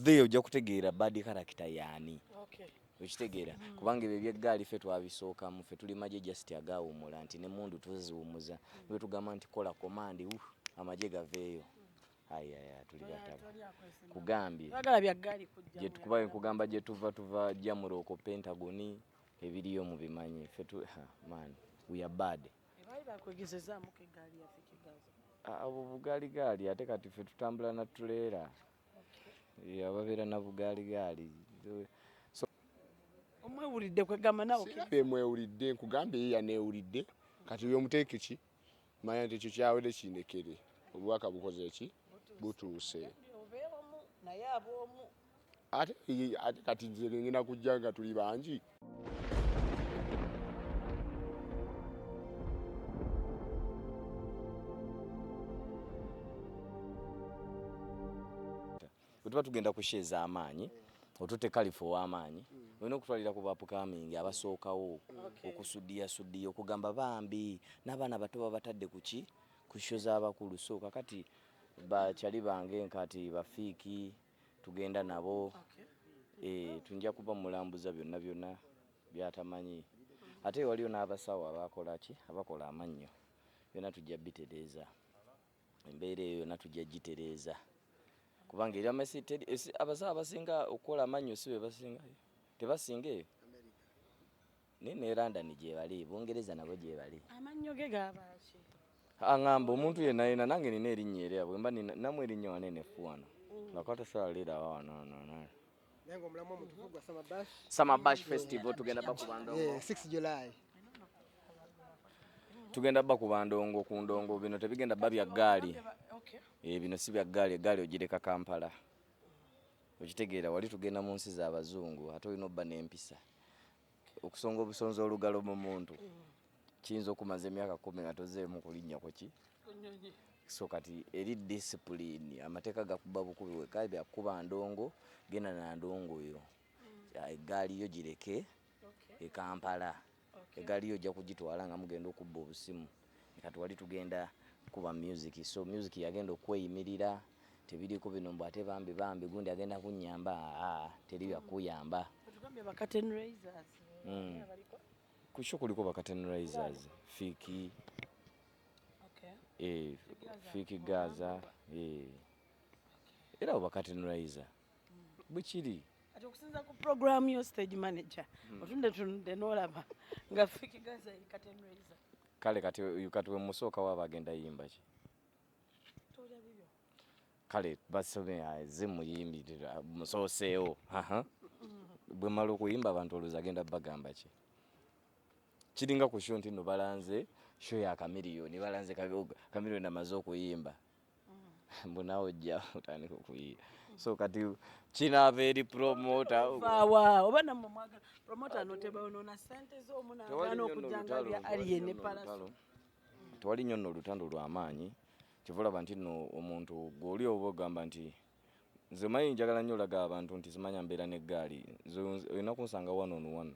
There ojja kutegeera bad character yaani. Okitegeera kubanga ebyo by'eggaali ffe twabisookamu ffe tuli magye just agaawummula nti ne mundu tuziwummuza bwe tugamba nti kola komandi amagye gaveeyo. Ayaya tuli bataba kugambye gye kugamba gye tuva Jamrock Pentagoni ebiriyo mu bimanyi ffe man we are bad. Abo bugaaligaali ate kati ffe tutambula na tuleera ababeera na bugaaligaali. Omwewulidde kwegamba nawe mwewulidde nkugambye ye yaneewulidde kati y'omuteeke ki manya nti ekyo kyawedde kinekere obubaka bukoze ki butuuse ate kati nze ngenda kujja nga tuli bangi. Bwe tuba tugenda kusheeza amaanyi otutte kalifu ow'amaanyi olina okutwalira ku bapukamingi abasookawo okusudiya okugamba bambi n'abaana bato babatadde kuki ku sho z'abakulu. So kakati bakyali bange nkati bafiiki tugenda nabo tunja kuba mulambuza byonna byonna byatamanyi ate waliyo n'abasawo abakola amannyo byonna tujja bitereeza embeera eyo yonna tujja gitereeza kubanga era abasawo abasinga okukola amannyo si be basinga tebasinga eyo ne London gye bali Bungereza nabo gye bali amannyo ge gabaaki aŋŋamba omuntu yenna nange nina erinnya erya bwe mba namwe erinnya wanene fu wano nakata saalira wano nange omulamu omutufu gwa Summer Bash Festival tugenda bakuba ndongo 6 July tugenda bakuba ndongo ku ndongo bino tebigenda ba bya ggaali bino si bya ggaali eggaali ogireka Kampala okitegeera wali tugenda mu nsi z'abazungu ate olina obba n'empisa okusonga obusonzi olugalo mu muntu kiyinza okumaza emyaka 10 nga tozeemu kulinnya ku ki so kati eri discipline amateeka gakuba bukubi wekali byakuba ndongo genda na ndongo yo eggaali yo gireke e Kampala eggaali yo ojja kugitwala nga mugenda okubba obusimu kati wali tugenda kuba music so music yagenda okweyimirira tebiriko bino mbu ate bambi gundi agenda kunnyamba teri byakuyamba kusho kuliko ba Curtain Raisers Fiki Fiki Gaza era ba Curtain Raiser bukiri ati okusinza ku program yo stage manager otunde n'olaba nga Fiki Gaza e Curtain Raiser kale kati we musooka waba agenda yimba ki kale basome zimuyimbirira musooseewo bwe mala okuyimba abantu olwoza agenda bagamba ki kiringa ku sho nti no balanze sho ya Chameleone balanze Chameleone amaze okuyimba mbunawo ojja otandika okuyimba so kati kinaava eri promoter oba namwe mwagala promoter anotebaonona sente z'omunaagana okujangalya Alien Palace tewali nnyo nno olutando lw'amaanyi kivulaba nti nno omuntu gw'oli oba ogamba nti nze manyi njagala nnyo olaga abantu nti simanya mbeera n'eggaali olina kunsanga 1-on-1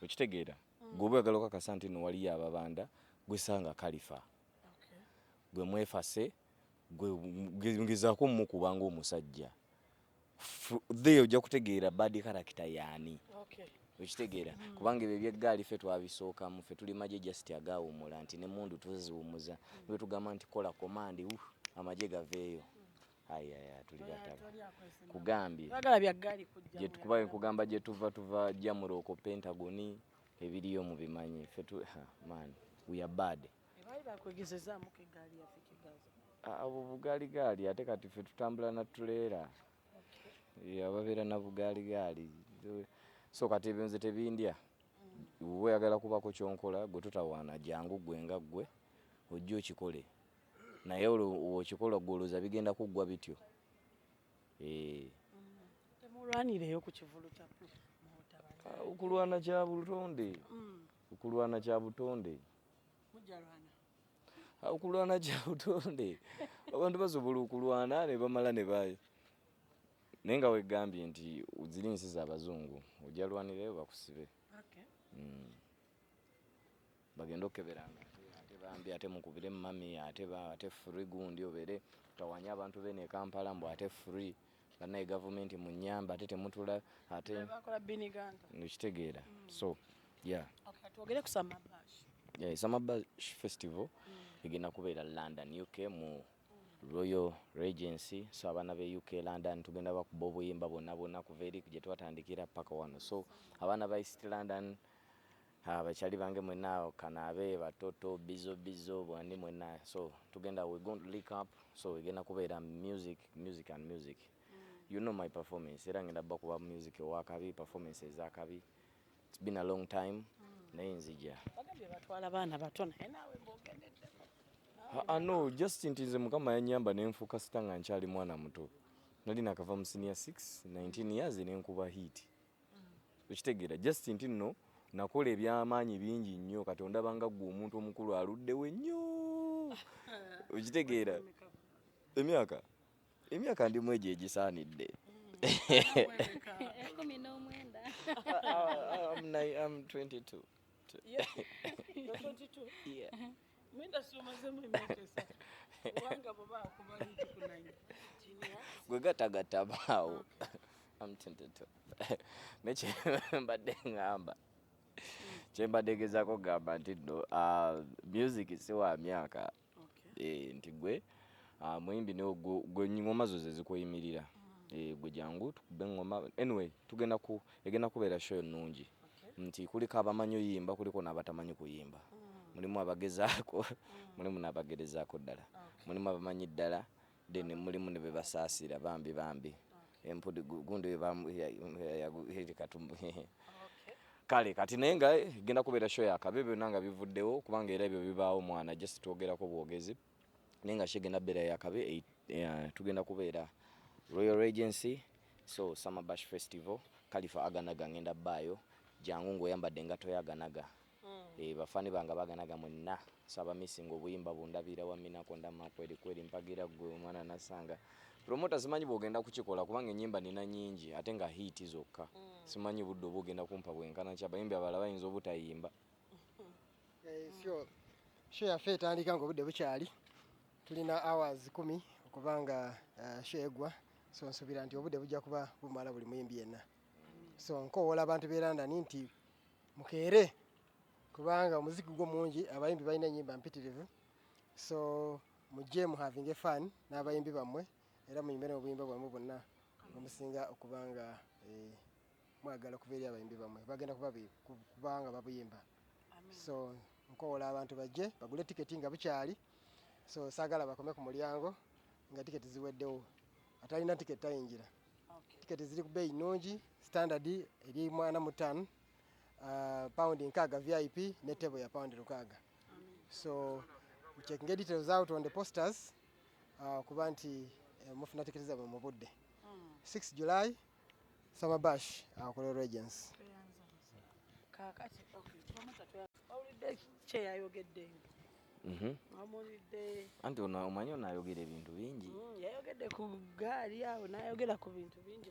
okitegeera gweoba oyagala okakasa nti nno waliyo ababanda gwesanga kalifa gwe mwefase gezaako mmukuba ng'omusajja there ojja kutegeera bad character yaani okitegeera kubanga ebyo by'eggaali ffe twabisookamu ffe tuli magye just agaawummula nti ne mundu tuziwummuza bwe tugamba nti kola komandi amagye gaveeyo. Ayaya tuli bataba kugambye gye kugamba gye tuva Jamrock Pentagoni ebiriyo mu bimanyi ffe man we are bad. Abo bugaaligaali ate kati ffe tutambula na tuleera ababeera na bugaaligaali so kati ebyo nze tebindya bwe oyagala kubako kyonkola gwe totawaana jangu gwe nga ggwe ojja okikole naye okikola gwolooza bigenda kuggwa bityo temulwanireyo ku kivulu kya okulwana kya butonde okulwana kya butonde okulwana kya butonde abantu basobola okulwana ne bamala ne bayo naye nga wegambye nti ziri nsi z'abazungu ojja lwanireyo bakusibe bagenda okukeberanga ate bambi ate mukubire mami ate free gundi obere tawanya abantu bene Kampala mbu ate free banaye gavumenti munyamba ate temutula ate bakola biniganda nikitegeera so yeah okay tuogere ku Summer Bash yeah Summer Bash festival igenda kubeera London UK mu Royal Regency so abaana be UK London tugenda bakuba obuyimba bonna kuva eri gye twatandikira paka wano so abaana ba East London abakyali bange mwenna Kanabe batoto bizo bwandi mwenna so tugenda we going to link up so igenda kubeera music you know my performance era ngenda bakuba music owakabi performances zakabi it's been a long time naye nzija bagambye batwala abaana bato naye naawe mbogendedde no just ntinze mukama yanyamba nenfuuka sitanga nkyali mwana muto nali nakava mu senior 6 19 years nenkuba hit ukitegeera just ntino nakola ebyamaanyi bingi nnyo katonda banga gwe omuntu omukulu aluddewo nnyo ukitegeera emyaka ndimu egyo egisaanidde I'm 22 yeah 22 yeah mwenda somazemu emyaka esatu wanga baba akuba hiti ku 19 gwe gatagata baawo I'm 22 neche mbadde ngamba kyembadde gezaako gamba nti no music si wa myaka nti gwe mwimbi gwe ngoma zo zezikuyimirira gwe jangu tukube ngoma anyway egenda kubeera show nnungi nti kuliko abamanyi oyimba kuliko n'abatamanyi kuyimba mulimu abagezaako mulimu n'abagerezaako ddala mulimu abamanyi ddala then mulimu ne bebasaasira bambi empudi gundi katumbu kale kati naye nga genda kubeera show yakabe byonna nga bivuddewo kubanga era ebyo bibaawo mwana just twogerako bwogezi naye nga shegenda beera yakabe tugenda kubeera Royal Regency so Summer Bash Festival Khalifa aganaga ngenda baayo jangu ng'oyambadde engato yaganaga bafani banga baganaga mwenna saba missing obuyimba bundabira wa mina konda kweli mpagira gwe omwana nasanga promoters simanyi bogenda kukikola kubanga ennyimba nina nyingi ate nga hit zokka simanyi budde bogenda kumpa bwenkana kya bayimbi abala bayinza obutayimba show yaffe etandika ng'obudde bukyali tulina hours 10 okubanga show egwa so nsubira nti obudde bujja kuba bumala buli muyimbi yenna so nkowoola abantu b'e London nti mukeere kubanga omuziki gwo mungi abayimbi balina ennyimba mpitirivu so mujje mu having a fun n'abayimbi bammwe era muyimbe n'obuyimba bwammwe bwonna omusinga okubanga mwagala kuba eri abayimbi bammwe bagenda kubanga babuyimba so nkowoola abantu bajje bagule tiketi nga bukyali so saagala bakome ku mulyango nga tiketi ziweddewo atalina tiketi tayingira tiketi ziri ku bbeeyi nnungi standard eri £45 pound 6 VIP ne table ya pound 6 so checking details out on the posters kuba nti mufuna tiketi zaabwe mu budde 6 July Summer Bash Royal Regency kakati okay promota already cheyayogedde amulidde anti omanyi onayogera ebintu bingi yayogedde ku gaali awo nayogera ku bintu bingi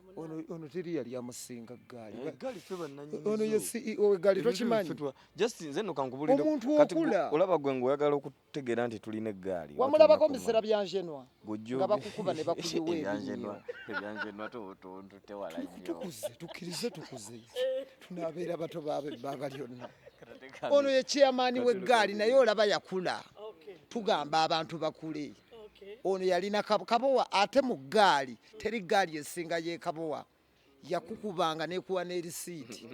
ono teri yali amusinga gaali gaali fe bannanyini ono ye CEO w'eggaali tokimanyi just nze no kankubulira omuntu okula olaba gwe ngoyagala okutegeera nti tulina eggaali wamulabako misera byanjenwa nga bakukuba ne bakuyiwa ebinyo ebyanjenwa tewala nnyo tukkirize tukuze tunaabeera bato baba lyonna ono ye chairman w'eggaali naye olaba yakula tugamba abantu bakule ono yalina kabowa ate mu ggaali teri ggaali esinga y'ekabowa yakukubanga nekuwa n'erisiiti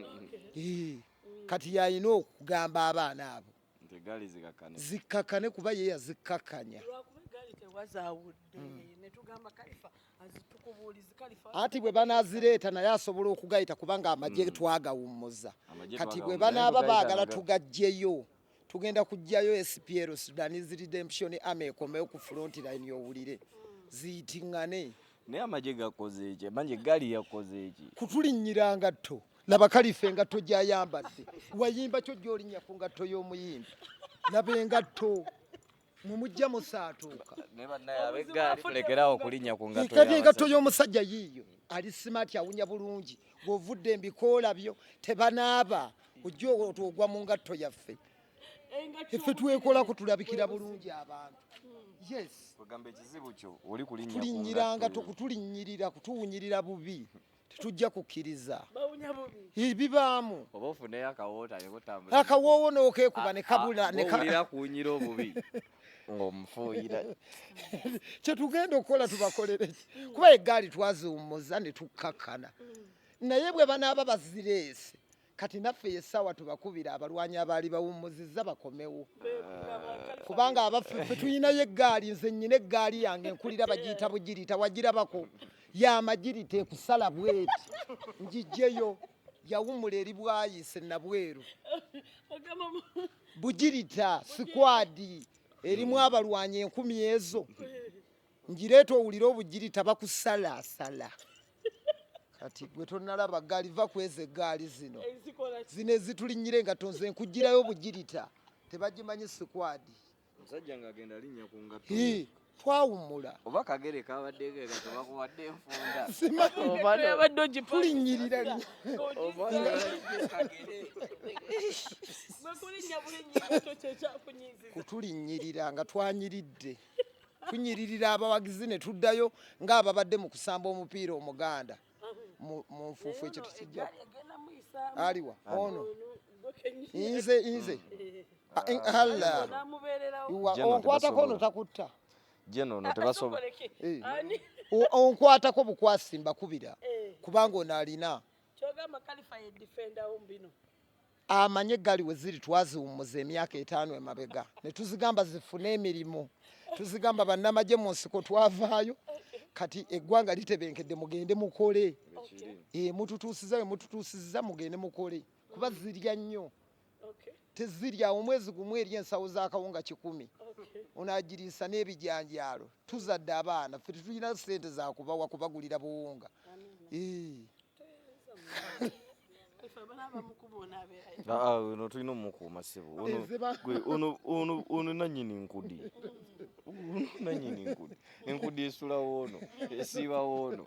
kati yalina okugamba abaana abo zikkakane kuba ye yazikkakanya ati bwe banaazireeta naye asobola okugayita kubanga amagye twagawummuza kati bwe banaaba baagala tugajjeyo tugenda kujjayo SPL Sudanese Redemption Army ekomeyo ku front line y'owulire ziyitiŋŋane naye amagye gakoze eki manje gaali yakoze eki kutulinnyira ngatto laba Khalifa engatto gy'ayambadde wayimba kyo gy'olinnya ku ngatto y'omuyimbi laba engatto mumujja musaatuuka lekerawo okulinnya ku engatto y'omusajja yiiyo ali smart awunya bulungi bw'ovudde embikoola byo tebanaaba ojja otwogwa mu ngatto yaffe effe twekolako tulabikira bulungi abantu yes Kugamba ekizibu kyo oli kulinnya tulinnyiranga kutulinnyirira kutuwunyirira bubi tetujja kukkiriza bibaamu oba ofuneyo akawoota nekutambula akawoowo n'okeekuba ne kabula owulira kuwunyira obubi ng'omufuuyira kyetugenda okukola tubakolere kuba eggaali twaziwummuza ne tukkakkana naye bwe banaaba bazireese kati naffe essaawa tubakubira abalwanyi abaali bawummuzizza bakomewo kubanga abaffe tulinayo eggaali nze nnyina eggaali yange enkulira bagiyita bugirita wagirabako yamagirita ekusala bweti njijjeyo yawummula eri bwayise nabweru bugirita sikwadi erimu abalwanyi 10 ezo ngireeta owulire obugirita bakusalaasala kati gwe tonalaba gaali va kweza eggaali zino ezitulinyire nga tonze nkugirayo bugirita tebagimanyi sikwadi omusajja ng'agenda linnya ku ngatto twawummula oba kagere kabaddeko nga tebakuwadde enfunda tulinyirira kutulinyirira nga twanyiridde tunyiririra abawagizi ne tuddayo ng'ababadde mu kusamba omupiira omuganda mu nfuufu ekyo tekijja aliwa ono nze hala onkwatako ono takutta jeno ono tebasobola onkwatako bukwasi mbakubira kubanga ono alina amanye eggaali we ziri twaziwummuza emyaka 5 emabega ne tuzigamba zifune emirimu tuzigamba bannamagye mu nsiko twavaayo kati eggwanga litebenkedde mugende mukole mututuusiza mugende mukole kuba zirya nnyo tezirya omwezi gumu eri ensawo z'akawunga 10 onagiriisa n'ebijanjaalo tuzadde abaana ffe tetulina ssente zakubawa kubagulira buwunga ono tulina omukuuma ssibu ono nannyini nkudi nannyini nkudi enkudi esulawo ono esiibawo ono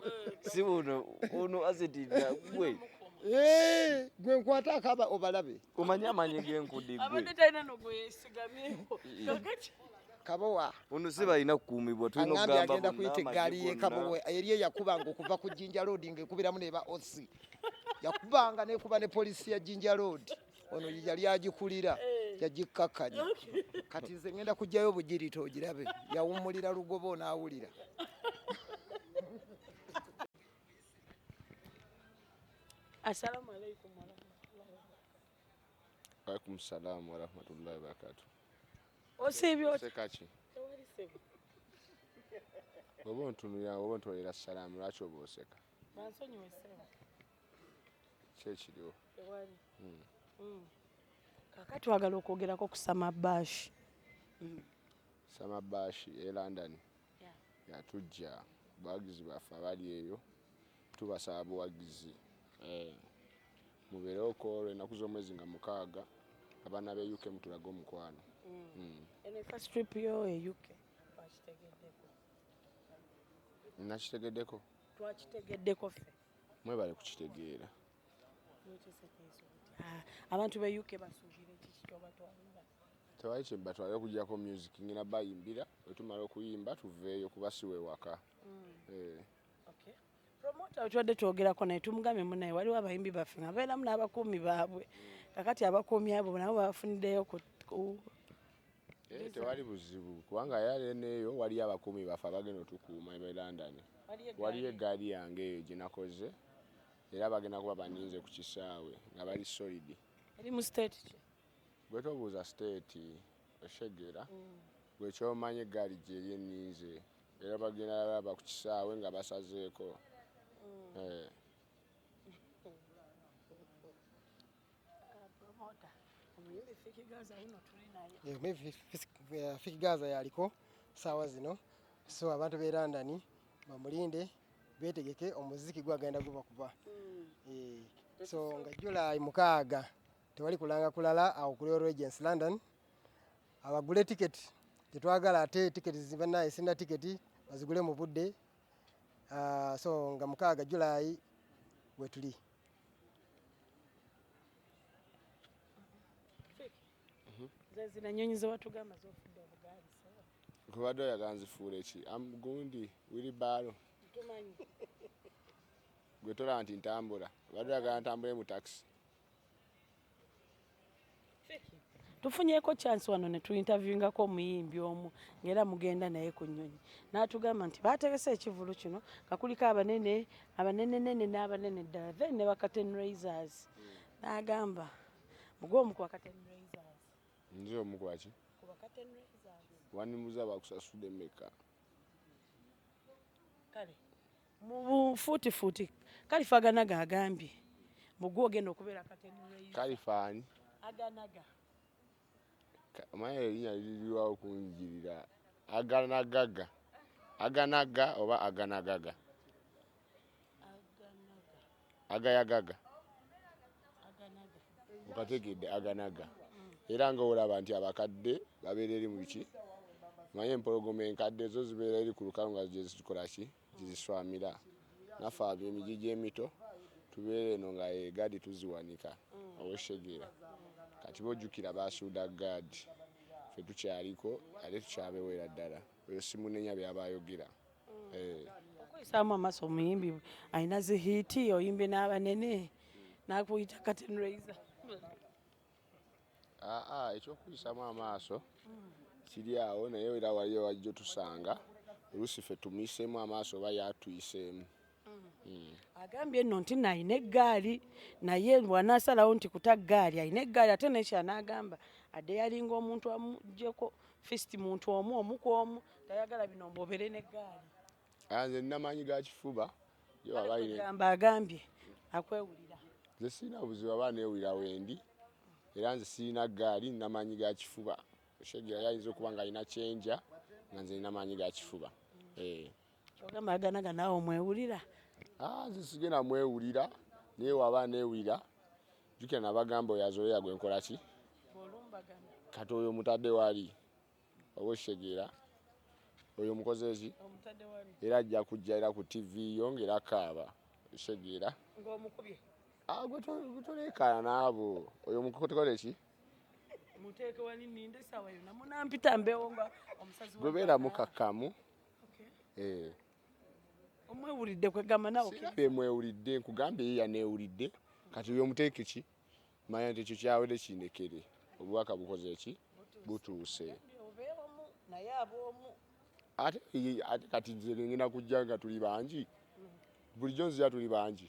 si ono azetina gwe gwe nkwata akaba obalabe omanyi amanyi g'enkudi kabowa ono si balina kukuumibwa tulina agambye agenda kuyita eggaali yekabowa eri eyakubanga okuva ku Jinja Road ng'ekubiramu neba osi yakubanga nekuba ne polisi ya Jinja Road ono yali agikulira yagikkakkanya kati nze ngenda kujjayo bugirita ogirabe yawummulira lugobo n'awulira Assalamu alaikum Waalaikum salaam wa rahmatullahi wa barakatuh. Osebyo Sekaki. Obo ntunuya obo ntolera salamu lwaki oba oseka. Bansonyi wesema. Kyekiriwo. Ewali. Kakati wagala okwogerako ku Samabash. Samabash e London. Yatujja bawagizi baffe abali eyo tubasaba buwagizi. Mubeere okolo ennaku z'omwezi nga 6 abaana be UK mutulaga omukwano. Ene first trip yo e UK twakitegeddeko. Nakitegeddeko? Twakitegeddeko ffe. Mwebale kukitegeera. Abantu be UK basuubira ekikyo batwalira. Tewali kye batwalira okuggyako music ngina bayimira wetumala okuyimba tuveeyo kuba siwe waka. Promoter otwadde twogerako naye tumugambye munaye waliwo abayimbi baffe nga beeramu n'abakuumi baabwe kakati abakuumi abo nabo bafuniddeyo tewali buzibu kubanga yale neeyo waliyo abakuumi baffe abagenda otukuuma e London waliyo eggaali yange eyo gye nakoze era bagenda kuba baninze ku kisaawe nga bali solid eri mu state ki bwe tobuuza state oshegera bwe kyomanya eggaali gye eri enninze era bagenda baba ku kisaawe nga basazeeko Fiki Gaza yaliko saawa zino so abantu be London bamulinde betegeke omuziki gwagenda gubakuba so nga July 6 tewali kulanga kulala awo kuli Regents London abagule ticket tetwagala ate ticket zibana esinda ticket bazigule mu budde so nga 6 July wetuli zazina nyonyi ze watugamba zofudde obugaali sawa kubadde oyagala nzifuule ki gundi wilibalo gwe tolaba nti ntambula badde oyagala ntambule mu taxi. tufunyeeko chance wano ne tuinterviewingako omuyimbi omu ng'era mugenda naye ku nnyonyi n'atugamba nti baategese ekivulu kino kakuliko abanene n'abanene ddala then ne bakaten raisers n'agamba mugwe omu ku bakaten raisers. Nze omu kwaki ku bakaten raisers wandimuza bakusasudde meka kale mu fuutifuuti kalifaganaga agambye mugwe ogenda okubeera katen raisers kalifaani aganaga omanyi erinnya liriwawo okunjirira aganaga oba aganagaga agayagaga okategedde aganaga era nga olaba nti abakadde babeera eri mu biki manye empologoma enkadde zo zibeera eri ku lukalu nga gyezikola ki gyeziswamira naffe ab'emigigi emito tubeera eno nga egadi tuziwanika oweshegeera kati bojjukira basuuda gaadi ffe tukyaliko ate tukyabewera ddala oyo simunenya byabayogera. okuyisaamu amaaso omuyimbi alina zihiiti oyimbe n'abanene n'akuyita katen raiser. Ekyokuyisaamu amaaso kiri awo naye era waliyo wajja tusanga oluusi ffe tumuyiseemu amaaso oba yatuyiseemu. Agambye nno nti nalina eggaali naye bw'anaasalawo nti kuta ggaali alina eggaali ate nekyo anaagamba adde yalinga omuntu amugyeko fisiti muntu omu ku omu tayagala bino mbobere n'eggaali. Nze nnamanyi ga kifuba gamba agambye akwewulira. Nze sirina buzibu aba neewulira wendi era nze sirina ggaali nnamanyi ga kifuba Shegera yayinza okuba nga alina kyenja nga nze nina maanyi ga kifuba. Kyogamba aganaga naawe omwewulira. Nze sigenda mwewulira naye waba neewulira jjukira nabagamba oyo azoleya gwe nkola ki kati oyo mutadde wali oba Shegera oyo mukoze ki era ajja kujja era ku TV yo ng'era kaaba Shegera ng'omukubye gutolekana naabo oyo mukotekole ki muteeke wali ninde sawa yo namunampita mbewo nga omusazi gwebeera mukakkamu. omwewulidde kwegamba nawe sirabe mwewulidde nkugambye ye yaneewulidde kati oyo muteeke ki manya nti ekyo kyawedde kindekere obubaka bukoze ki butuuse naye ab'omu ate kati nze ngenda kujja nga tuli bangi bulijjo nzira tuli bangi.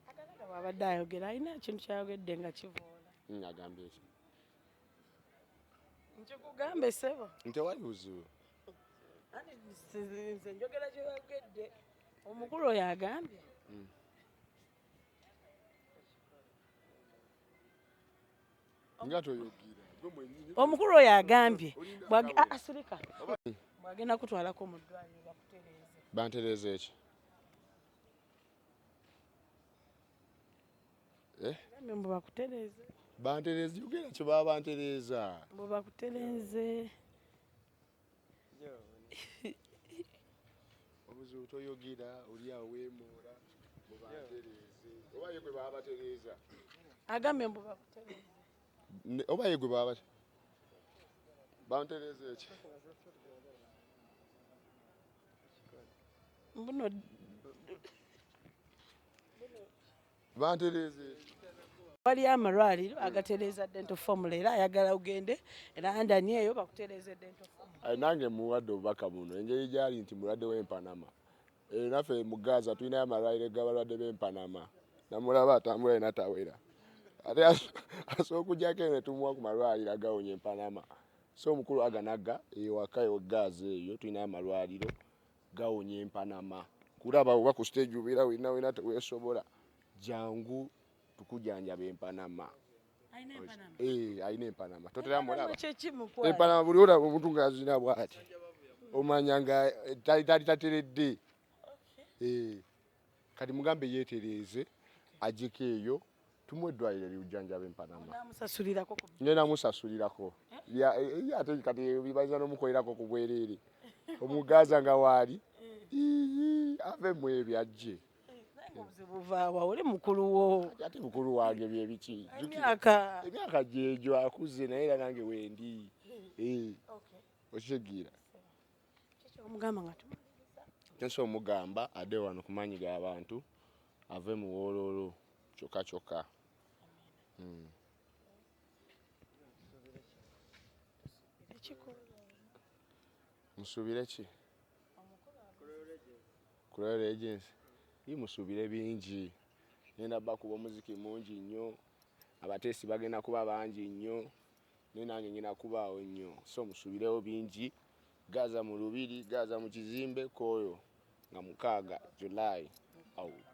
Aganaga bw'abadde ayogera alina ekintu kyayogedde nga kivoola. Agambye eki nkikugambe ssebo ntewali buzibu nze njogera kyeyogedde omukulu oyo agambye. nga toyogira omukulu oyo agambye asirika bwagenda kutwalako mu ddwaliro bakutereeze. bantereeza eki gambye mbu bakutereeze. bantereeza yogera kye baba bantereeza mbu bakutereeze. obuzibu toyogira oli awo weemuula mubantereeze oba ye gwe baba batereeza agambye mbu bakutereeze. oba ye gwe baba bantereeza eki mbuno bantereeza eki wali amalwaliro agatereeza dental formula era ayagala ogende era andani eyo bakutereeze dental formula. nange muwadde obubaka buno engeri gyali nti mulwadde w'empanama naffe mu Gaza tulinayo amalwaliro g'abalwadde b'empanama namulaba atambula ena tawera ate asobola okugyako eno netumuwa ku malwaliro agawonya empanama so omukulu aganaga ewaka eyo Gaza eyo tulinayo amalwaliro gawonya empanama kulaba oba ku stage ubeera wena teweesobola jangu tukujanjaba empanama. Alina empanama totera mulaba empanama buli olaba omuntu nga azina bw'ati omanya nga tali tateredde. Kati mugambe yeetereeze ajjeko eyo tumuwe eddwaliro liwujjanjaba empanama ngenda musasulirako ate kati bibaza n'omukolerako ku bwereere omugaza nga waali ave mu ebyo ajje. buvaawa oli mukulu wo ate mukulu wange byebiki emyaka gyegyo akuze naye era nange wendi okitegera kiki omugamba nga kyenso omugamba adde wano kumanyiga abantu ave mu wololo kyokka musubire ki Kulole Agency musubire bingi nenda bakuba omuziki mungi nnyo abateesi bagenda kuba bangi nnyo nange ngenda kubaawo nnyo so musubirewo bingi gaza mu lubiri gaza mu kizimbe koyo nga 6 July out